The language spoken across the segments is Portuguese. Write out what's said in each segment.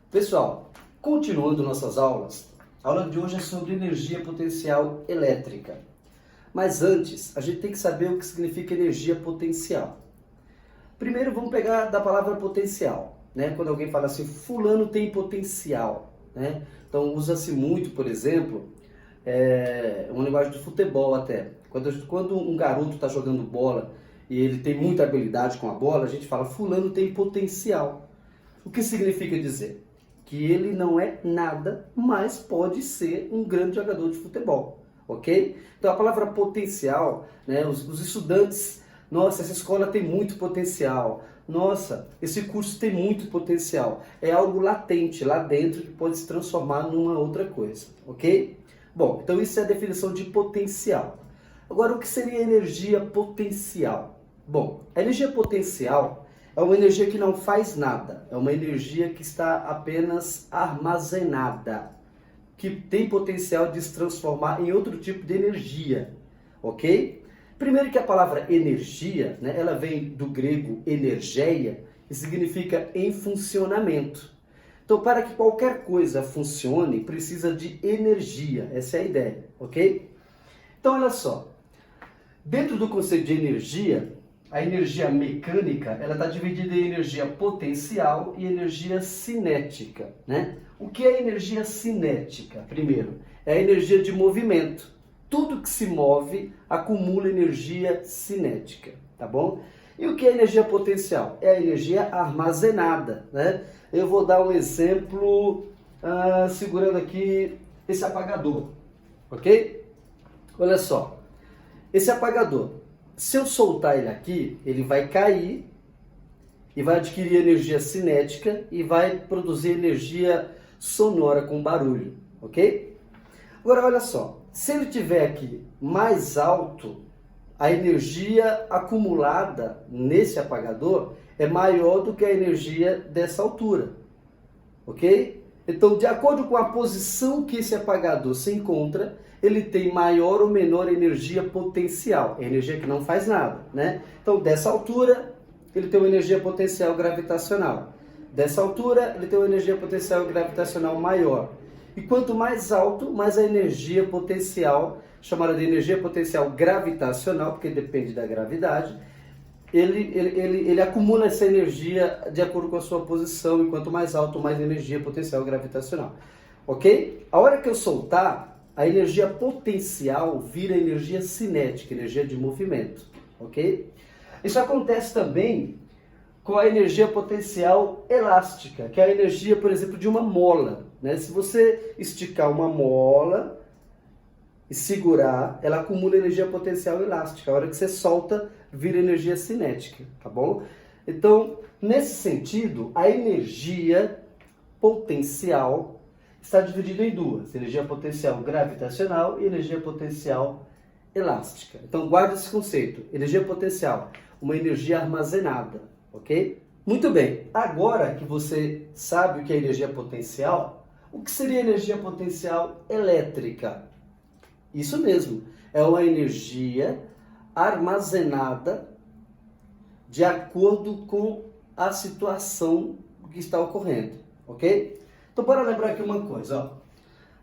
Pessoal, continuando nossas aulas, a aula de hoje é sobre energia potencial elétrica. Mas antes, a gente tem que saber o que significa energia potencial. Primeiro, vamos pegar da palavra potencial, né? Quando alguém fala assim, fulano tem potencial, né? Então, usa-se muito, por exemplo, uma linguagem de futebol até. Quando um garoto está jogando bola e ele tem muita habilidade com a bola, a gente fala, fulano tem potencial. O que significa dizer? Que ele não é nada, mas pode ser um grande jogador de futebol, ok? Então a palavra potencial, né, os estudantes, nossa, essa escola tem muito potencial, nossa, esse curso tem muito potencial, é algo latente lá dentro que pode se transformar numa outra coisa, ok? Bom, então isso é a definição de potencial. Agora, o que seria energia potencial? Bom, a energia potencial é uma energia que não faz nada, é uma energia que está apenas armazenada, que tem potencial de se transformar em outro tipo de energia, ok? Primeiro que a palavra energia, né, ela vem do grego energeia, que significa em funcionamento. Então, para que qualquer coisa funcione, precisa de energia, essa é a ideia, ok? Então, olha só, dentro do conceito de energia, a energia mecânica, ela está dividida em energia potencial e energia cinética, né? O que é energia cinética? Primeiro, é a energia de movimento. Tudo que se move acumula energia cinética, tá bom? E o que é energia potencial? É a energia armazenada, né? Eu vou dar um exemplo segurando aqui esse apagador, ok? Olha só, esse apagador. Se eu soltar ele aqui, ele vai cair e vai adquirir energia cinética e vai produzir energia sonora com barulho, ok? Agora, olha só, se ele estiver aqui mais alto, a energia acumulada nesse apagador é maior do que a energia dessa altura, ok? Então, de acordo com a posição que esse apagador se encontra, ele tem maior ou menor energia potencial, energia que não faz nada, né? Então, dessa altura, ele tem uma energia potencial gravitacional. Dessa altura, ele tem uma energia potencial gravitacional maior. E quanto mais alto, mais a energia potencial, chamada de energia potencial gravitacional, porque depende da gravidade, ele acumula essa energia de acordo com a sua posição, e quanto mais alto, mais energia potencial gravitacional. Ok? A hora que eu soltar, a energia potencial vira energia cinética, energia de movimento, ok? Isso acontece também com a energia potencial elástica, que é a energia, por exemplo, de uma mola, né? Se você esticar uma mola e segurar, ela acumula energia potencial elástica. A hora que você solta, vira energia cinética, tá bom? Então, nesse sentido, a energia potencial está dividido em duas, energia potencial gravitacional e energia potencial elástica. Então guarda esse conceito, energia potencial, uma energia armazenada, ok? Muito bem, agora que você sabe o que é energia potencial, o que seria energia potencial elétrica? Isso mesmo, é uma energia armazenada de acordo com a situação que está ocorrendo, ok? Então, bora lembrar aqui uma coisa, ó.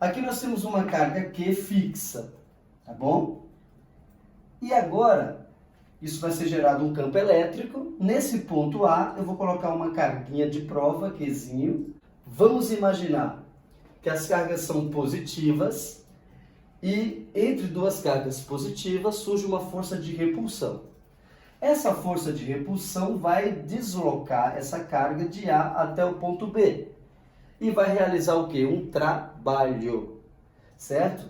Aqui nós temos uma carga Q fixa, tá bom? E agora, isso vai ser gerado um campo elétrico. Nesse ponto A, eu vou colocar uma carguinha de prova, Qzinho. Vamos imaginar que as cargas são positivas e entre duas cargas positivas surge uma força de repulsão. Essa força de repulsão vai deslocar essa carga de A até o ponto B. E vai realizar o quê? Um trabalho, certo?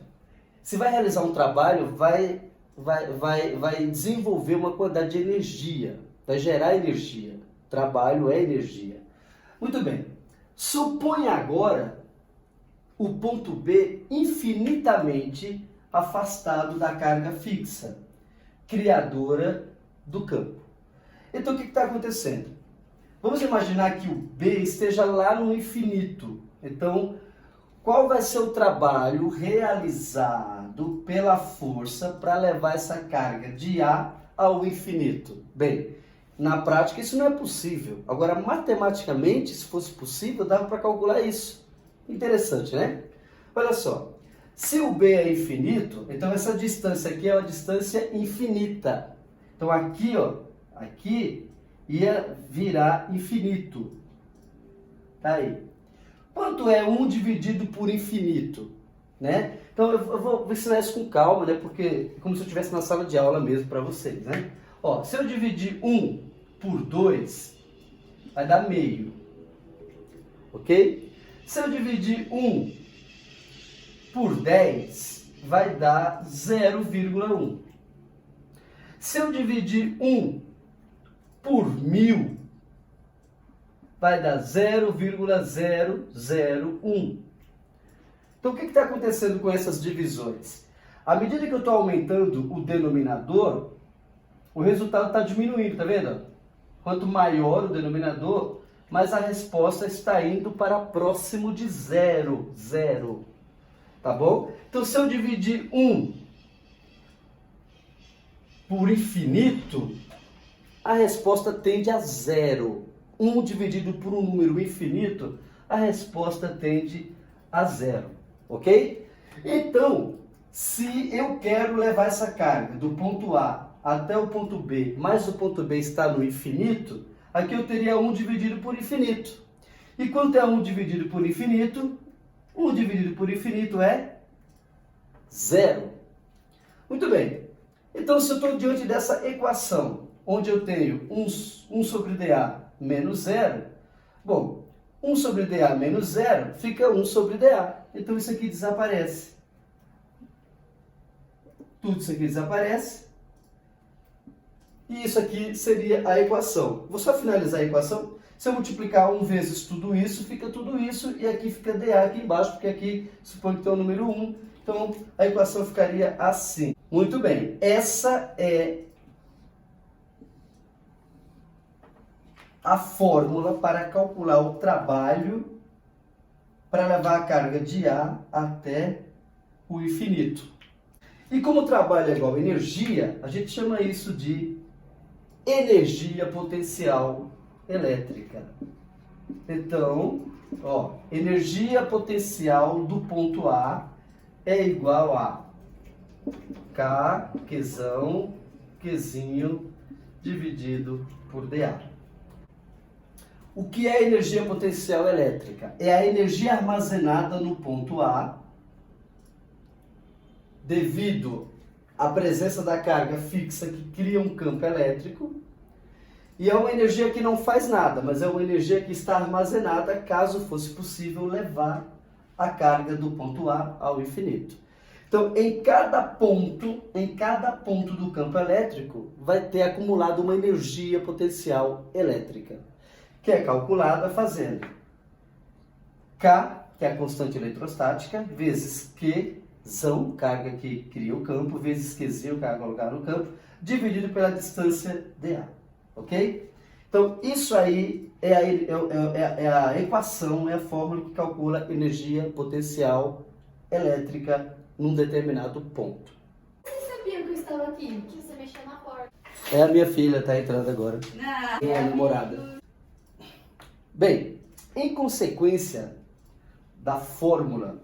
Se vai realizar um trabalho, vai desenvolver uma quantidade de energia, vai gerar energia. Trabalho é energia. Muito bem. Suponha agora o ponto B infinitamente afastado da carga fixa, criadora do campo. Então, o que está acontecendo? Vamos imaginar que o B esteja lá no infinito. Então, qual vai ser o trabalho realizado pela força para levar essa carga de A ao infinito? Bem, Na prática isso não é possível. Agora, matematicamente, se fosse possível, dava para calcular isso. Interessante, né? Olha só, se o B é infinito, então essa distância aqui é uma distância infinita. Então aqui, ó, aqui ia virar infinito. Tá aí. Quanto é 1 dividido por infinito? Né? Então eu vou ensinar isso com calma, né? Porque é como se eu estivesse na sala de aula mesmo para vocês, né? Ó, se eu dividir 1 por 2, vai dar meio. Ok? Se eu dividir 1 por 10, vai dar 0,1. Se eu dividir 1 por 1000, vai dar 0,001. Então, o que está acontecendo com essas divisões? À medida que eu estou aumentando o denominador, o resultado está diminuindo, tá vendo? Quanto maior o denominador, mais a resposta está indo para próximo de zero. Tá bom? Então, se eu dividir 1 por infinito, a resposta tende a zero. 1 dividido por um número infinito, a resposta tende a zero. Ok? Então, se eu quero levar essa carga do ponto A até o ponto B, mas o ponto B está no infinito, aqui eu teria 1 dividido por infinito. E quanto é 1 dividido por infinito? 1 dividido por infinito é zero. Muito bem. Então, se eu estou diante dessa equação, onde eu tenho 1 sobre dA menos zero, bom, 1 sobre dA menos zero fica 1 sobre dA. Então, isso aqui desaparece. Tudo isso aqui desaparece. E isso aqui seria a equação. Vou só finalizar a equação. Se eu multiplicar 1 vezes tudo isso, fica tudo isso. E aqui fica dA aqui embaixo, porque aqui supõe que tem o número 1. Então, a equação ficaria assim. Muito bem. Essa é a fórmula para calcular o trabalho para levar a carga de A até o infinito. E como o trabalho é igual a energia, a gente chama isso de energia potencial elétrica. Então, ó, energia potencial do ponto A é igual a K, Qzão, Qzinho, dividido por dA. O que é energia potencial elétrica? É a energia armazenada no ponto A, devido à presença da carga fixa que cria um campo elétrico, e é uma energia que não faz nada, mas é uma energia que está armazenada caso fosse possível levar a carga do ponto A ao infinito. Então, em cada ponto do campo elétrico, vai ter acumulado uma energia potencial elétrica, que é calculada fazendo K, que é a constante eletrostática, vezes Qzão, carga que cria o campo, vezes Qzinho, carga colocada no campo, dividido pela distância dA. Ok? Então, isso aí é a equação, é a fórmula que calcula energia potencial elétrica num determinado ponto. Vocês sabiam que eu estava aqui? Que você mexeu na porta. É a minha filha, está entrando agora. É a namorada. Bem, em consequência da fórmula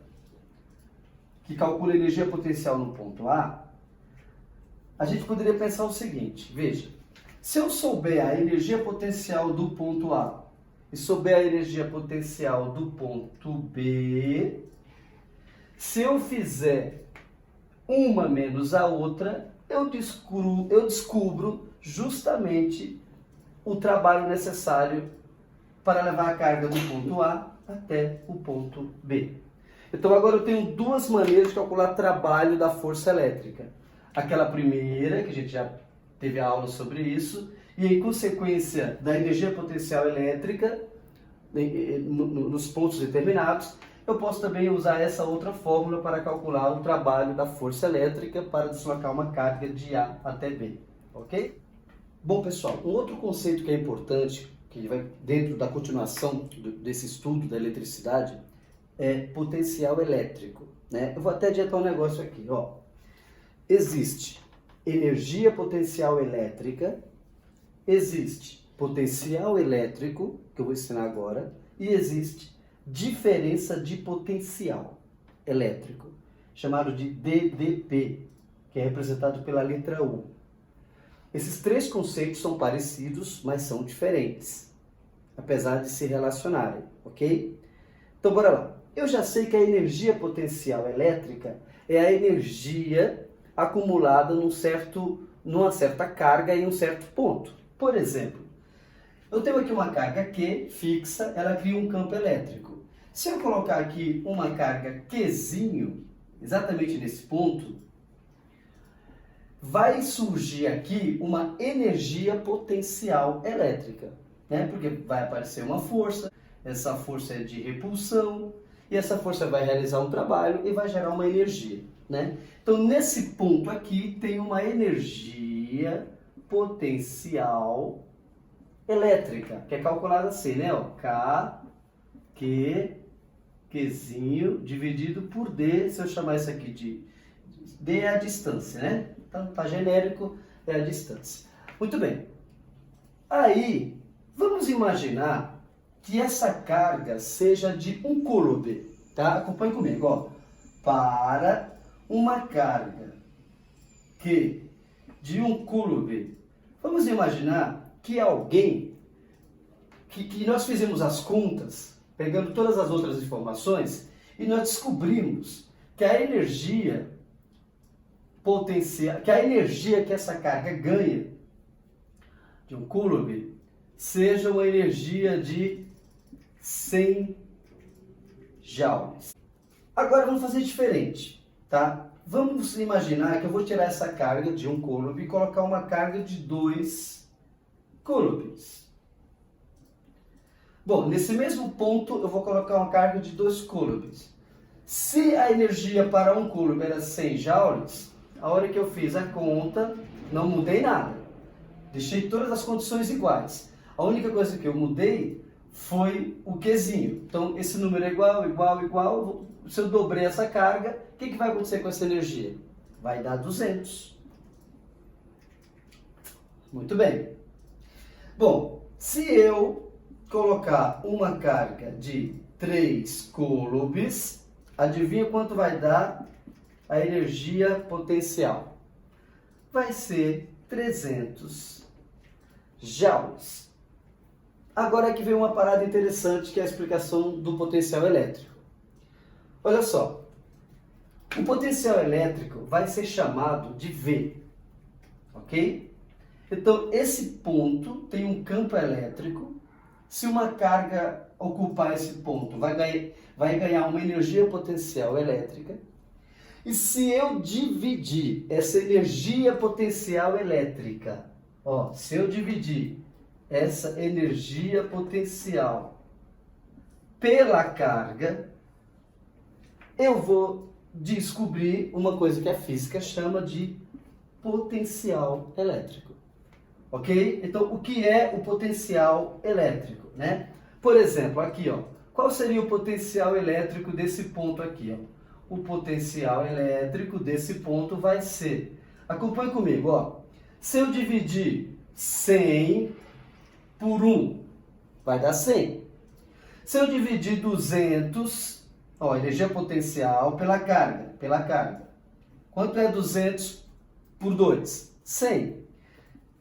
que calcula a energia potencial no ponto A, a gente poderia pensar o seguinte, veja, se eu souber a energia potencial do ponto A e souber a energia potencial do ponto B, se eu fizer uma menos a outra, eu descubro justamente o trabalho necessário para levar a carga do ponto A até o ponto B. Então agora eu tenho duas maneiras de calcular trabalho da força elétrica. Aquela primeira, que a gente já teve aula sobre isso, e em consequência da energia potencial elétrica, nos pontos determinados, eu posso também usar essa outra fórmula para calcular o trabalho da força elétrica para deslocar uma carga de A até B. Ok? Bom, pessoal, um outro conceito que é importante, que vai dentro da continuação desse estudo da eletricidade, é potencial elétrico, né? Eu vou até adiantar um negócio aqui, ó. Existe energia potencial elétrica, existe potencial elétrico, que eu vou ensinar agora, e existe diferença de potencial elétrico, chamado de DDP, que é representado pela letra U. Esses três conceitos são parecidos, mas são diferentes, apesar de se relacionarem, ok? Então, bora lá. Eu já sei que a energia potencial elétrica é a energia acumulada numa certa carga em um certo ponto. Por exemplo, eu tenho aqui uma carga Q fixa, ela cria um campo elétrico. Se eu colocar aqui uma carga Qzinho, exatamente nesse ponto, vai surgir aqui uma energia potencial elétrica, né? Porque vai aparecer uma força, essa força é de repulsão, e essa força vai realizar um trabalho e vai gerar uma energia, né? Então, nesse ponto aqui, tem uma energia potencial elétrica, que é calculada assim, né? Ó, K, Q, Qzinho, dividido por D, se eu chamar isso aqui de D é a distância, né? Então, tá genérico, é a distância. Muito bem. Aí, vamos imaginar que essa carga seja de 1 coulomb, tá? Acompanhe comigo, ó. Para uma carga Q de 1 coulomb, vamos imaginar que alguém, que nós fizemos as contas, pegando todas as outras informações, e nós descobrimos que a energia potencial, que a energia que essa carga ganha de 1 coulomb seja uma energia de 100 joules. Agora vamos fazer diferente, tá? Vamos imaginar que eu vou tirar essa carga de 1 coulomb e colocar uma carga de 2 coulombs. Bom, nesse mesmo ponto eu vou colocar uma carga de 2 coulombs. Se a energia para 1 coulomb era 100 joules, a hora que eu fiz a conta, não mudei nada. Deixei todas as condições iguais. A única coisa que eu mudei foi o Qzinho. Então, esse número é igual, igual, igual. Se eu dobrei essa carga, o que vai acontecer com essa energia? Vai dar 200. Muito bem. Bom, se eu colocar uma carga de 3 coulombs, adivinha quanto vai dar a energia potencial? Vai ser 300 joules. Agora aqui vem uma parada interessante, que é a explicação do potencial elétrico. Olha só, o potencial elétrico vai ser chamado de V, ok? Então, esse ponto tem um campo elétrico. Se uma carga ocupar esse ponto, vai ganhar uma energia potencial elétrica. E se eu dividir essa energia potencial elétrica, ó, se eu dividir essa energia potencial pela carga, eu vou descobrir uma coisa que a física chama de potencial elétrico. Ok? Então, o que é o potencial elétrico, né? Por exemplo, aqui, ó, qual seria o potencial elétrico desse ponto aqui, ó? O potencial elétrico desse ponto vai ser, acompanhe comigo, ó. Se eu dividir 100 por 1, vai dar 100. Se eu dividir 200, ó, energia potencial pela carga. Quanto é 200 por 2? 100.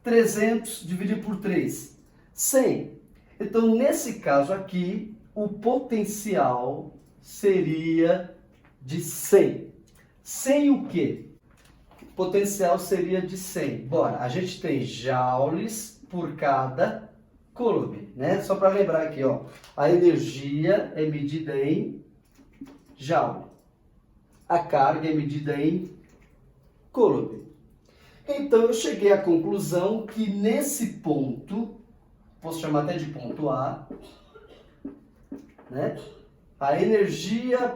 300 dividido por 3, 100. Então, nesse caso aqui, o potencial seria de 100. 100 o quê? O potencial seria de 100. Bora, a gente tem joules por cada coulomb, né? Só para lembrar aqui, ó, a energia é medida em joule. A carga é medida em coulomb. Então, eu cheguei à conclusão que nesse ponto, posso chamar até de ponto A, né? A energia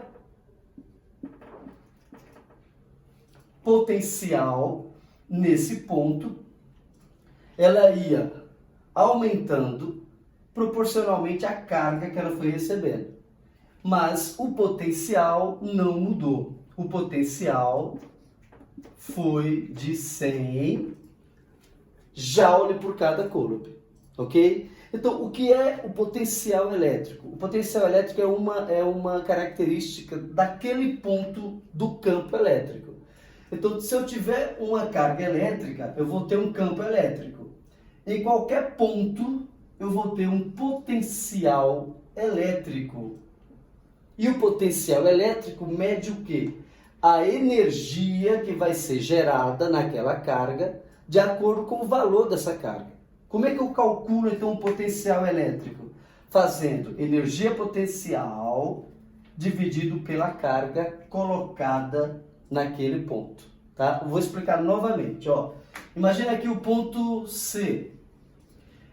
potencial nesse ponto, ela ia aumentando proporcionalmente à carga que ela foi recebendo. Mas o potencial não mudou. O potencial foi de 100 joule por cada coulomb, ok? Então, o que é o potencial elétrico? O potencial elétrico é uma característica daquele ponto do campo elétrico. Então, se eu tiver uma carga elétrica, eu vou ter um campo elétrico. Em qualquer ponto, eu vou ter um potencial elétrico. E o potencial elétrico mede o quê? A energia que vai ser gerada naquela carga de acordo com o valor dessa carga. Como é que eu calculo então o potencial elétrico? Fazendo energia potencial dividido pela carga colocada naquele ponto. Tá? Eu vou explicar novamente. Ó. Imagina aqui o ponto C.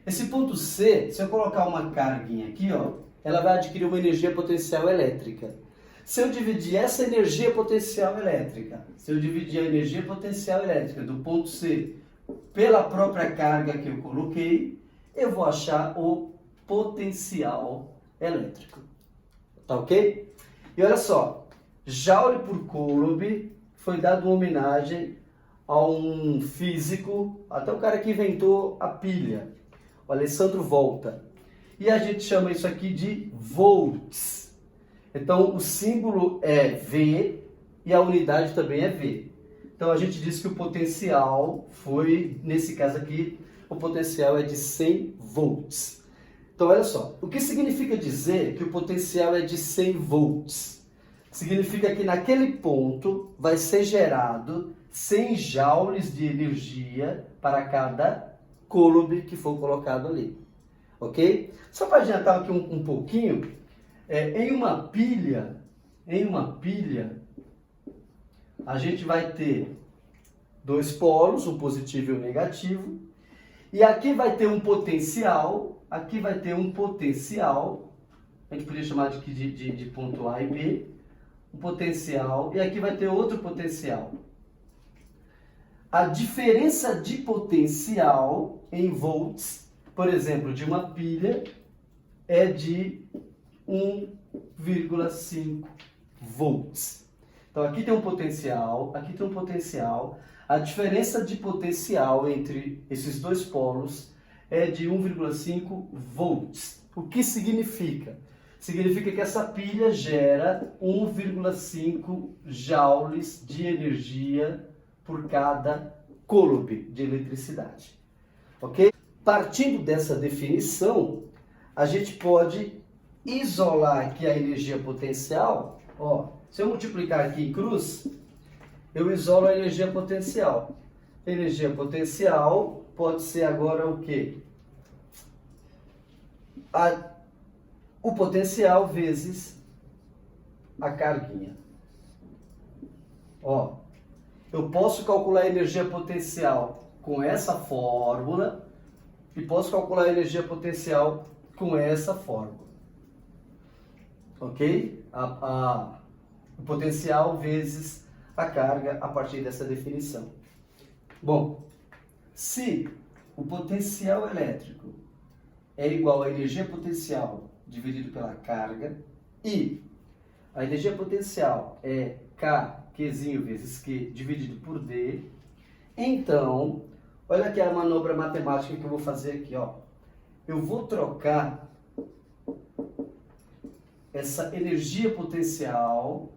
Esse ponto C, se eu colocar uma carguinha aqui, ó, ela vai adquirir uma energia potencial elétrica. Se eu dividir essa energia potencial elétrica, se eu dividir a energia potencial elétrica do ponto C pela própria carga que eu coloquei, eu vou achar o potencial elétrico. Tá ok? E olha só, joule por coulomb foi dado uma homenagem a um físico, até o cara que inventou a pilha, o Alessandro Volta. E a gente chama isso aqui de volts. Então, o símbolo é V e a unidade também é V. Então, a gente diz que o potencial foi, nesse caso aqui, o potencial é de 100 volts. Então, olha só, o que significa dizer que o potencial é de 100 volts? Significa que naquele ponto vai ser gerado 100 joules de energia para cada coulomb que for colocado ali. Ok? Só para adiantar aqui um pouquinho, em uma pilha, a gente vai ter dois polos, um positivo e um negativo, e aqui vai ter um potencial, a gente poderia chamar de ponto A e B, um potencial, e aqui vai ter outro potencial. A diferença de potencial em volts, por exemplo, de uma pilha, é de 1,5 volts. Então aqui tem um potencial, aqui tem um potencial. A diferença de potencial entre esses dois polos é de 1,5 volts. O que significa? Significa que essa pilha gera 1,5 joules de energia por cada coulomb de eletricidade. Ok? Partindo dessa definição, a gente pode isolar aqui a energia potencial. Ó, se eu multiplicar aqui em cruz, eu isolo a energia potencial. Energia potencial pode ser agora o quê? O potencial vezes a carguinha. Ó, eu posso calcular a energia potencial com essa fórmula e posso calcular a energia potencial com essa fórmula. Ok? O potencial vezes a carga a partir dessa definição. Bom, se o potencial elétrico é igual à energia potencial dividido pela carga e a energia potencial é K, Qzinho vezes Q dividido por D, então, olha aqui a manobra matemática que eu vou fazer aqui, ó. Eu vou trocar essa energia potencial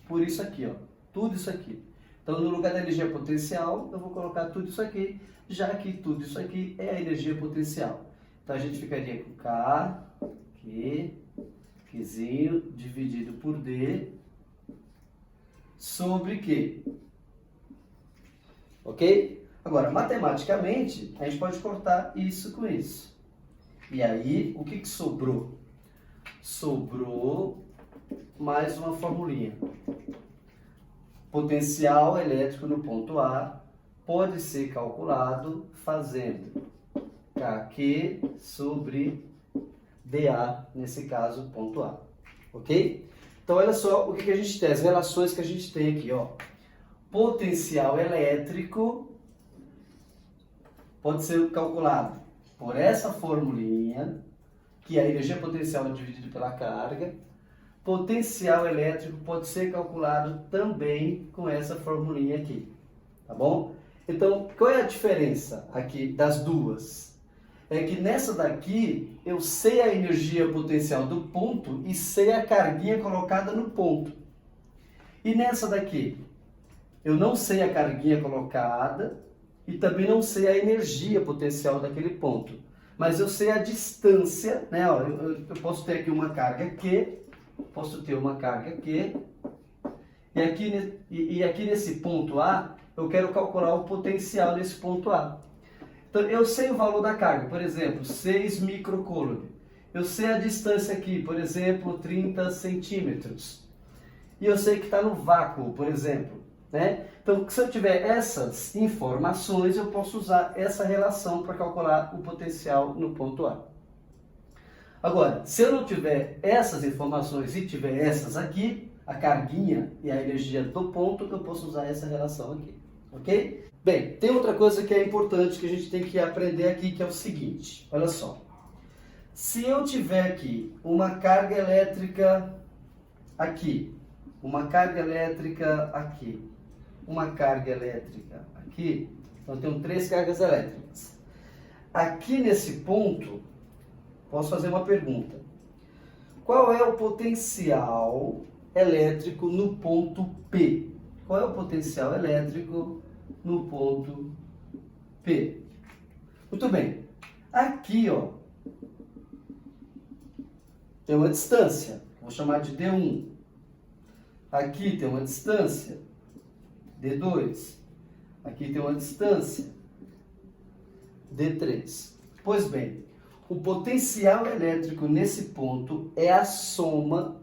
por isso aqui, ó. Tudo isso aqui. Então, no lugar da energia potencial, eu vou colocar tudo isso aqui, já que tudo isso aqui é a energia potencial. Então, a gente ficaria com K, Q, Qzinho, dividido por D, sobre Q. Ok? Agora, matematicamente, a gente pode cortar isso com isso. E aí, o que sobrou? Sobrou mais uma formulinha. Potencial elétrico no ponto A pode ser calculado fazendo KQ sobre dA, nesse caso, ponto A. Ok? Então, olha só o que a gente tem, as relações que a gente tem aqui, ó. Potencial elétrico pode ser calculado por essa formulinha, que é a energia potencial dividida pela carga. Potencial elétrico pode ser calculado também com essa formulinha aqui, tá bom? Então, qual é a diferença aqui das duas? É que nessa daqui eu sei a energia potencial do ponto e sei a carguinha colocada no ponto. E nessa daqui, eu não sei a carguinha colocada e também não sei a energia potencial daquele ponto. Mas eu sei a distância, né? Ó, eu posso ter aqui uma carga Q, posso ter uma carga Q, e aqui nesse ponto A, eu quero calcular o potencial nesse ponto A. Então, eu sei o valor da carga, por exemplo, 6 microcoulomb. Eu sei a distância aqui, por exemplo, 30 centímetros. E eu sei que está no vácuo, por exemplo. Né? Então, se eu tiver essas informações, eu posso usar essa relação para calcular o potencial no ponto A. Agora, se eu não tiver essas informações e tiver essas aqui, a carguinha e a energia do ponto, eu posso usar essa relação aqui. Ok? Bem, tem outra coisa que é importante que a gente tem que aprender aqui, que é o seguinte. Olha só. Se eu tiver aqui uma carga elétrica aqui, uma carga elétrica aqui, uma carga elétrica aqui, então eu tenho 3 cargas elétricas. Aqui nesse ponto, posso fazer uma pergunta. Qual é o potencial elétrico no ponto P? Qual é o potencial elétrico no ponto P? Muito bem. Aqui, ó, tem uma distância. Vou chamar de D1. Aqui tem uma distância, D2. Aqui tem uma distância, D3. Pois bem, o potencial elétrico nesse ponto é a soma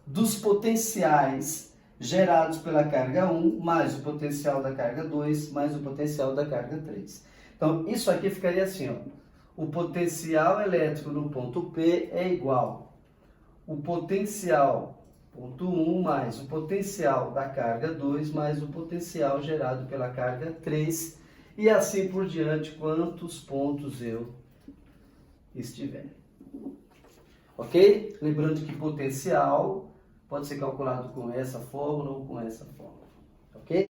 dos potenciais gerados pela carga 1, mais o potencial da carga 2, mais o potencial da carga 3. Então, isso aqui ficaria assim, ó. O potencial elétrico no ponto P é igual o potencial ponto 1 mais o potencial da carga 2 mais o potencial gerado pela carga 3 e assim por diante, quantos pontos eu estiver. Ok? Lembrando que potencial pode ser calculado com essa fórmula ou com essa fórmula. Ok?